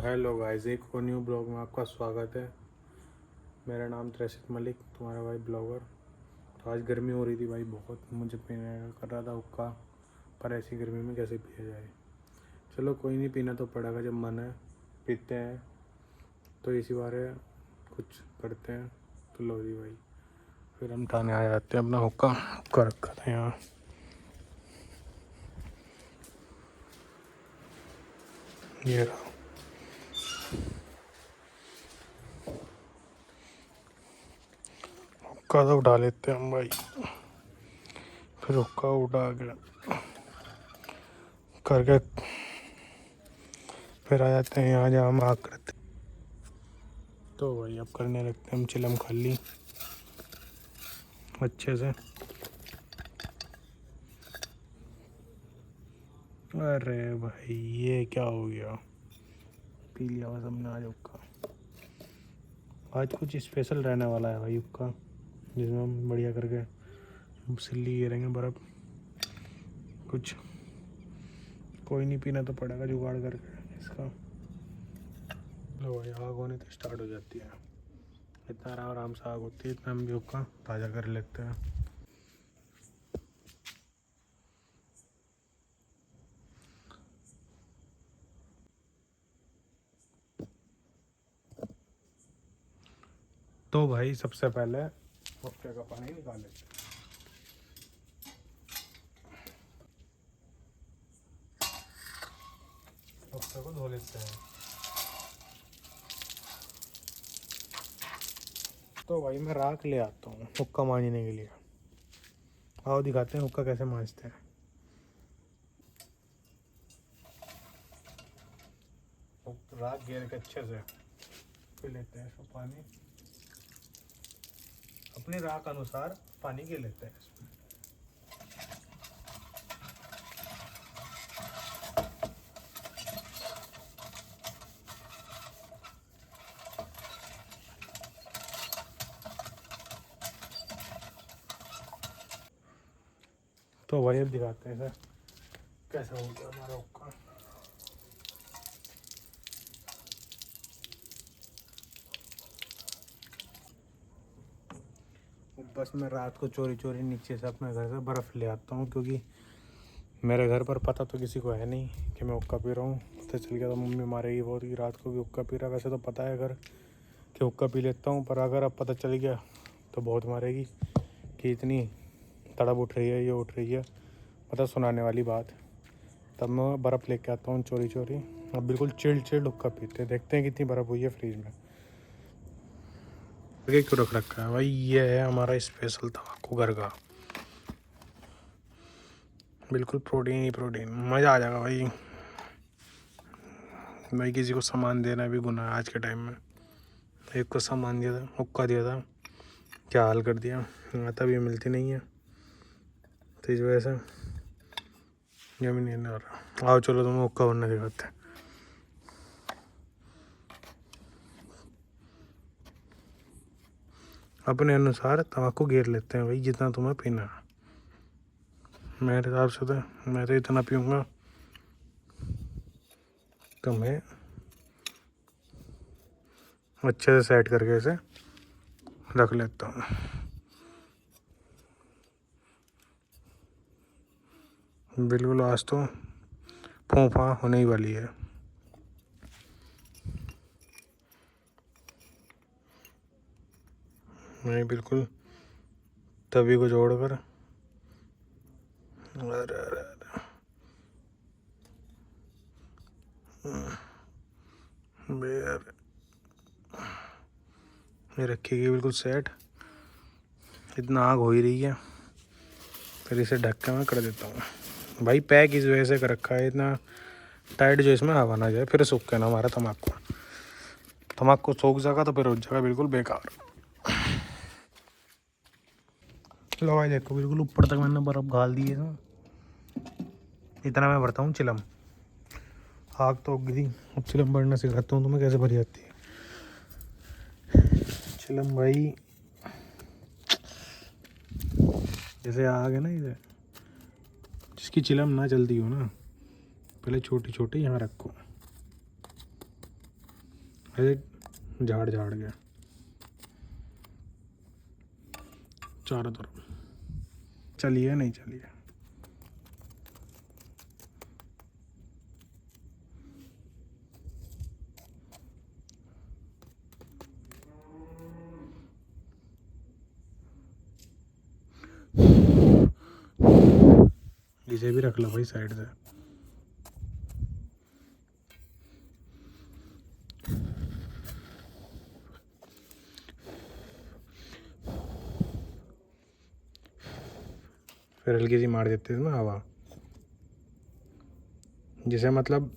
Hello guys, एक और new blog में आपका स्वागत है। मेरा नाम त्रिशित मलिक, तुम्हारा भाई ब्लॉगर। तो आज गर्मी हो रही थी भाई बहुत, मुझे पीने कर रहा था हुक्का, पर ऐसी गर्मी में कैसे पिया जाए। चलो कोई नहीं, पीना तो पड़ेगा, जब मन है पीते हैं। तो इसी बारे कुछ करते हैं। तो लो जी भाई, फिर हम ठाने आ जाते हैं। अपना हुक्का हुक्का रखा था यहाँ, ये रहा। हुक्का तो उठा लेते हैं हम भाई, फिर हुक्का उठा के करके फिर आ जाते हैं यहाँ जहाँ हम आग करते। तो भाई अब करने लगते हैं हम चिलम खाली अच्छे से। अरे भाई ये क्या हो गया, पी लिया बस हमने आज हुक्का। आज कुछ स्पेशल रहने वाला है भाई हुक्का, जिसमें हम बढ़िया करके सिल्ली गिरेंगे बर्फ़। कुछ कोई नहीं, पीना तो पड़ेगा जुगाड़ करके इसका। लो भाई, आग होने तो स्टार्ट हो जाती है। इतना आराम आराम से आग होती है, इतना हम भी हुक्का ताज़ा कर लेते हैं। तो भाई सबसे पहले हुक्के का पानी निकाल लेते हैं। हुक्के को धो लेते हैं। तो भाई मैं राख ले आता हूँ हुक्का मांजने के लिए। आओ दिखाते हैं हुक्का कैसे मांजते हैं। राख घेर के अच्छे से फिर लेते हैं इसमें पानी, अपने राख अनुसार पानी गिर लेते हैं इसमें। तो भाई अब दिखाते हैं सर कैसा हो गया हमारा हुक्का। बस मैं रात को चोरी चोरी नीचे से अपने घर से बर्फ़ ले आता हूँ, क्योंकि मेरे घर पर पता तो किसी को है नहीं कि मैं हुक्का पी रहा हूँ। पता चल गया तो मम्मी मारेगी बहुत कि रात को भी हुक्का पी रहा है। वैसे तो पता है अगर कि हुक्का पी लेता हूँ, पर अगर अब पता चल गया तो बहुत मारेगी कि इतनी तड़प उठ रही है, ये उठ रही है, मतलब सुनाने वाली बात। तब मैं बर्फ़ लेके आता हूँ चोरी चोरी। अब बिल्कुल चिल्ड हुक्का पीते हैं, देखते हैं कितनी बर्फ़ हुई है फ्रिज में। आगे क्यों रख रखा है भाई, ये है हमारा स्पेशल तम्बाकू घर का, बिल्कुल प्रोटीन ही प्रोटीन। मज़ा आ जाएगा भाई। भाई किसी को सामान देना भी गुनाह है आज के टाइम में। एक को सामान दिया था, हुक्का दिया था, क्या हाल कर दिया। तब ये मिलती नहीं है, तो इस वजह से ये भी नहीं आ रहा। आओ चलो तुम्हें हुक्का बनना दिखाते हैं। अपने अनुसार तम्बाकू घेर लेते हैं भाई, जितना तुम्हें पीना है। मेरे हिसाब से तो मैं तो इतना पीऊँगा, तो मैं अच्छे से सेट करके इसे रख लेता हूँ। बिल्कुल आज तो फूफा होने ही वाली है। मैं बिल्कुल तभी को जोड़कर, अरे अरे अरे यार, ये रखिएगी बिल्कुल सेट। इतना आग हो ही रही है, फिर इसे ढक के मैं कर देता हूँ भाई। पैक इस वजह से कर रखा है इतना टाइट, जो इसमें हवा ना जाए, फिर सूख के ना हमारा तम्बाकू तम्बाकू सूख जाएगा तो फिर हो जाएगा बिल्कुल बेकार। लो भाई देखो, बिल्कुल ऊपर तक मैंने बर्फ़ घाल दी है ना। इतना मैं भरता हूँ चिलम। आग तो उग गई, अब चिलम भरना सिखाता हूँ तुम्हें कैसे भरी जाती है चिलम भाई। जैसे आग है ना इधर, जिसकी चिलम ना जल्दी हो ना, पहले छोटी छोटी यहाँ रखो, ऐसे झाड़ झाड़ गया चारों तरफ। चलिए नहीं चलिए। इसे भी रख लो भाई साइड से। फिर हल्की सी मार देते थे ना हवा, जिसे मतलब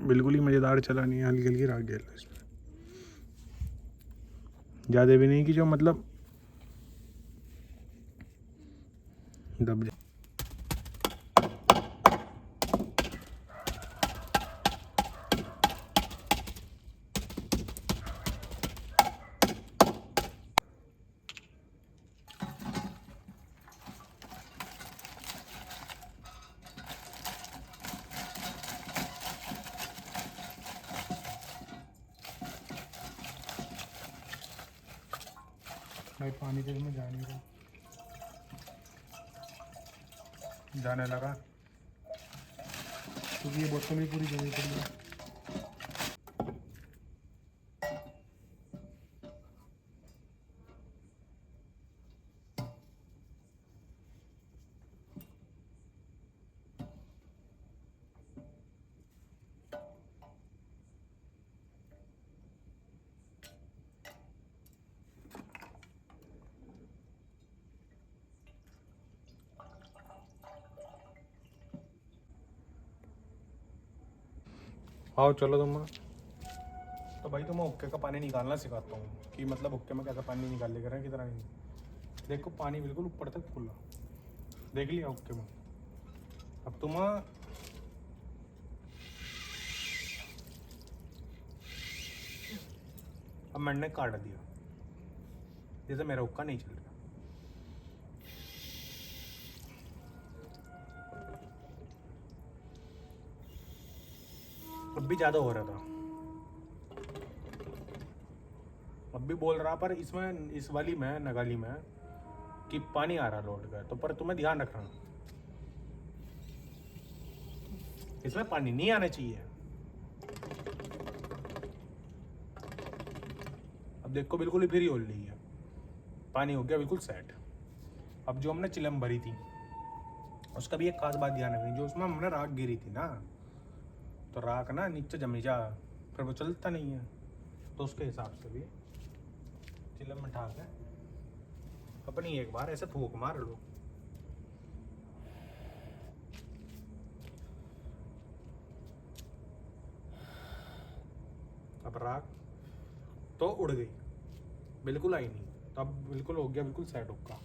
बिल्कुल ही मज़ेदार चला नहीं है। हल्की हल्की राख गेल इसमें, ज़्यादा भी नहीं कि जो मतलब दब जाए। भाई पानी तो इसमें जा नहीं रहा, जाने लगा क्योंकि ये बोतल भी पूरी जमी पड़ी है। आओ चलो तुम। तो भाई तुम्हें हुक्के का पानी निकालना सिखाता हूँ कि मतलब हुक्के में कैसा पानी निकाल लेकर है कितना नहीं। देखो पानी बिल्कुल ऊपर तक फूला, देख लिया हुक्के में। अब तुम अब मैंने काट दिया, जैसे मेरा हुक्का नहीं चल रहा। अब भी ज़्यादा हो रहा था, अब भी बोल रहा, पर इसमें इस वाली में नगाली में कि पानी आ रहा लौट कर, तो पर तुम्हें ध्यान रखना इसमें पानी नहीं आना चाहिए। अब देखो बिल्कुल ही फ्री हो रही है, पानी हो गया बिल्कुल सेट। अब जो हमने चिलम भरी थी उसका भी एक खास बात ध्यान रखनी, जो उसमें हमने राख गिरी थी ना, तो राख ना नीचे जमी जा, फिर वो चलता नहीं है। तो उसके हिसाब से भी चिलम में ठाक है अपनी एक बार ऐसे फूंक मार लो। अब राख तो उड़ गई, बिल्कुल आई नहीं, तो अब बिल्कुल हो गया बिल्कुल सेट हुक्का।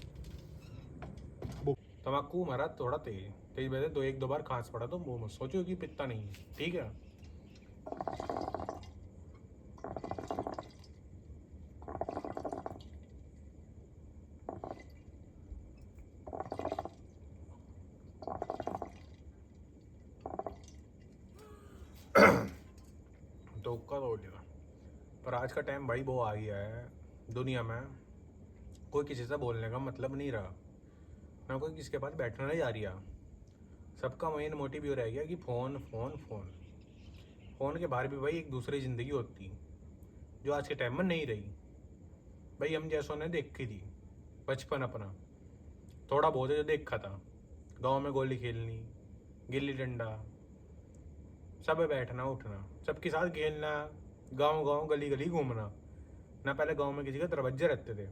तम्बाकू मारा थोड़ा तेज तेज बजे दो एक दो बार खांस पड़ा तो मुंह में सोचो कि पित्ता नहीं है, ठीक है। तो हुक्का तो उड़ गया। पर आज का टाइम भाई वो आ गया है दुनिया में, कोई किसी से बोलने का मतलब नहीं रहा, ना कोई किसी के पास बैठना नहीं जा रहा। सबका मेन मोटिव ये रह गया कि फ़ोन फ़ोन फ़ोन। फ़ोन के बाहर भी भाई एक दूसरी ज़िंदगी होती जो आज के टाइम में नहीं रही। भाई हम जैसों ने देखी थी बचपन अपना, थोड़ा बहुत जो देखा था, गांव में गोली खेलनी, गिल्ली डंडा, सब बैठना उठना, सबके साथ खेलना, गांव गांव गली गली घूमना ना। पहले गांव में किसी के दरवाजे रहते थे।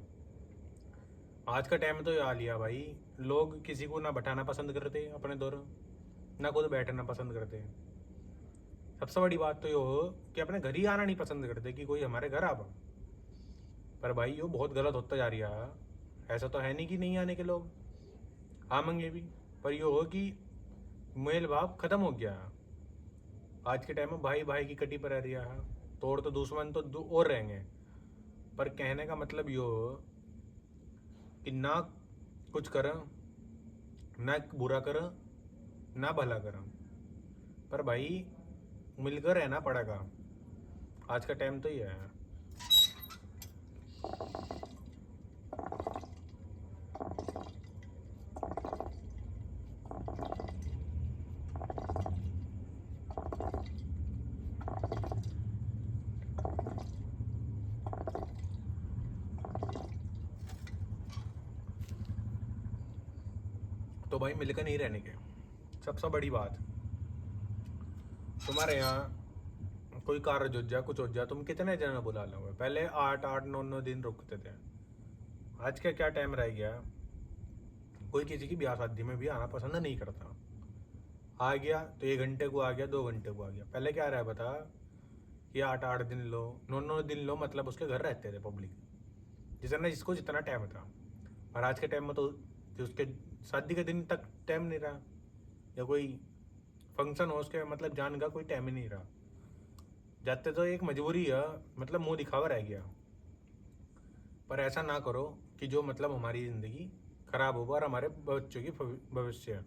आज का टाइम तो आ लिया भाई, लोग किसी को ना बैठाना पसंद करते अपने दौर, ना खुद बैठना पसंद करते। सबसे बड़ी बात तो ये हो कि अपने घर ही आना नहीं पसंद करते कि कोई हमारे घर आ पा। पर भाई ये बहुत गलत होता जा रही है। ऐसा तो है नहीं कि नहीं आने के लोग आवेंगे भी, पर ये हो कि मेल भाव खत्म हो गया। आज के टाइम में भाई भाई की कटी पर रह रहा है, तोड़ तो दुश्मन तो और रहेंगे। पर कहने का मतलब ये हो कि ना कुछ कर, ना बुरा कर, ना भला कर, पर भाई मिलकर रहना पड़ेगा। आज का टाइम तो ही है। तो भाई मिलकर नहीं रहने के, सबसे बड़ी बात। तुम्हारे यहाँ कोई कार्य जुट जा, कुछ हो जा, तुम कितने जना बुला लोगे? पहले 8-8, 9-9 दिन रुकते थे। आज का क्या टाइम रह गया, कोई किसी की ब्याह शादी में भी आना पसंद नहीं करता। आ गया तो 1 घंटे को आ गया, 2 घंटे को आ गया। पहले क्या रहा बता कि 8-8 दिन लो, 9-9 दिन लो, मतलब उसके घर रहते थे पब्लिक, जितना जिसको जितना टाइम था। और आज के टाइम में तो उसके शादी के दिन तक टाइम नहीं रहा, या कोई फंक्शन हो उसके मतलब जान का कोई टाइम ही नहीं रहा। जाते तो एक मजबूरी है, मतलब मुंह दिखावा रह गया। पर ऐसा ना करो कि जो मतलब हमारी ज़िंदगी खराब हो और हमारे बच्चों की भविष्य,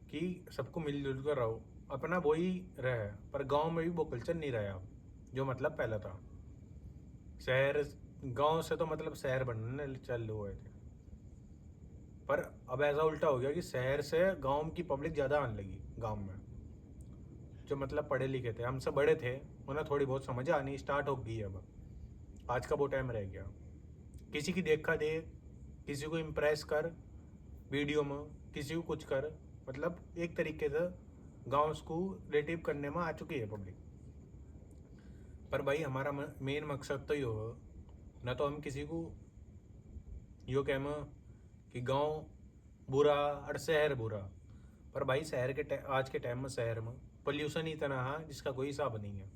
कि सबको मिलजुल कर रहो, अपना वही रहे। पर गांव में भी वो कल्चर नहीं रहा अब, जो मतलब पहला था। शहर, गांव से तो मतलब शहर बनने चल हुए थे, पर अब ऐसा उल्टा हो गया कि शहर से गांव की पब्लिक ज़्यादा आने लगी। गांव में जो मतलब पढ़े लिखे थे, हमसे बड़े थे, उन्हें थोड़ी बहुत समझ आनी स्टार्ट हो गई। अब आज का वो टाइम रह गया, किसी की देखा दे, किसी को इम्प्रेस कर वीडियो में, किसी को कुछ कर, मतलब एक तरीके से गाँव को रिलेटिव करने में आ चुकी है पब्लिक। पर भाई हमारा मेन मकसद तो ये हो ना, तो हम किसी को यो कह कि गांव बुरा और शहर बुरा। पर भाई शहर के आज के टाइम में शहर में पोल्यूशन ही इतना है जिसका कोई हिसाब नहीं है।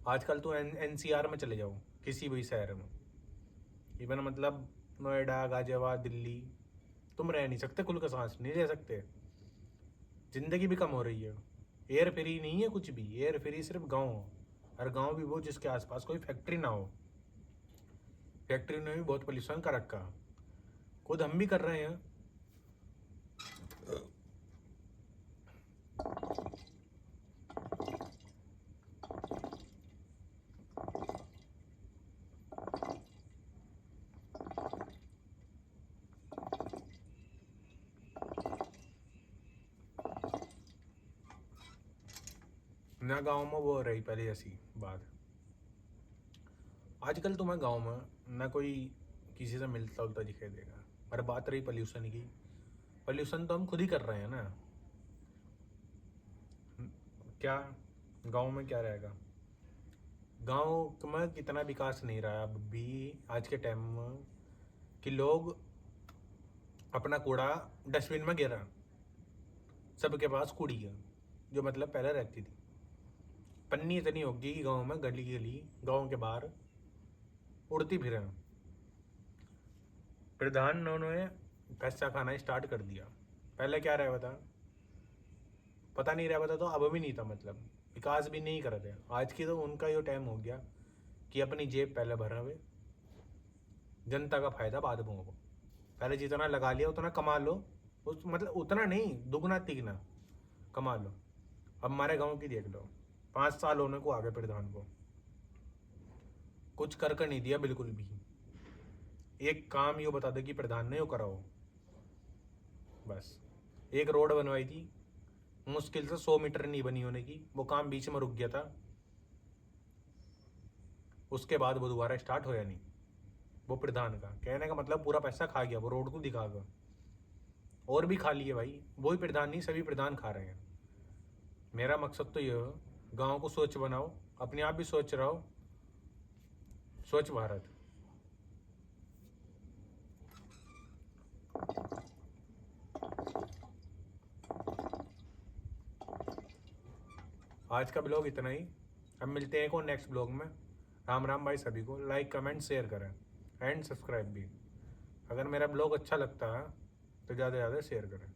आजकल तो NCR में चले जाओ, किसी भी शहर में, इवन मतलब नोएडा, गाजियाबाद, दिल्ली, तुम रह नहीं सकते, खुल कर सांस नहीं ले सकते। जिंदगी भी कम हो रही है, एयर फ्री नहीं है कुछ भी। एयर फ्री सिर्फ गाँव हो, और गाँव भी वो जिसके आसपास कोई फैक्ट्री ना हो। फैक्ट्री ने भी बहुत पोल्यूशन कर रखा, खुद हम भी कर रहे हैं। ना गांव में वो रही पहले ऐसी बात। आजकल तुम्हें गांव में ना कोई किसी से मिलता उलता दिखाई देगा। पर बात रही पोल्यूशन की, पोल्यूशन तो हम खुद ही कर रहे हैं ना। क्या गांव में क्या रहेगा? गांव में कितना विकास नहीं रहा अब भी आज के टाइम में, कि लोग अपना कूड़ा डस्टबिन में गिरा, सबके पास कूड़ी है, जो मतलब पहले रहती थी। पन्नी इतनी होगी कि गाँव में गली गली, गाँव के बाहर उड़ती फिर। प्रधान ने पैसा खाना स्टार्ट कर दिया। पहले क्या रहा था पता नहीं रहा था, तो अब भी नहीं था, मतलब विकास भी नहीं कर रहे। आज की तो उनका ये टाइम हो गया कि अपनी जेब पहले भरा हुए, जनता का फायदा बाद में होगा। पहले जितना लगा लिया उतना कमा लो, उस मतलब उतना नहीं, दुगना तिगना कमा लो। अब हमारे गांव की देख लो, 5 साल होने को आगे प्रधान को कुछ कर नहीं दिया बिल्कुल भी। एक काम यो बता दे कि प्रधान ने यो करा हो, बस एक रोड बनवाई थी, मुश्किल से 100 मीटर नहीं बनी होने की, वो काम बीच में रुक गया था। उसके बाद वो दोबारा स्टार्ट होया नहीं। वो प्रधान का कहने का मतलब पूरा पैसा खा गया, वो रोड को दिखा गया। और भी खा लिए भाई, वो ही प्रधान नहीं, सभी प्रधान खा रहे हैं। मेरा मकसद तो ये है, गाँव को स्वच्छ बनाओ, अपने आप भी स्वच्छ रहो, स्वच्छ भारत। आज का ब्लॉग इतना ही, अब मिलते हैं को नेक्स्ट ब्लॉग में। राम राम भाई सभी को, लाइक कमेंट शेयर करें एंड सब्सक्राइब भी। अगर मेरा ब्लॉग अच्छा लगता है तो ज़्यादा से ज़्यादा शेयर करें।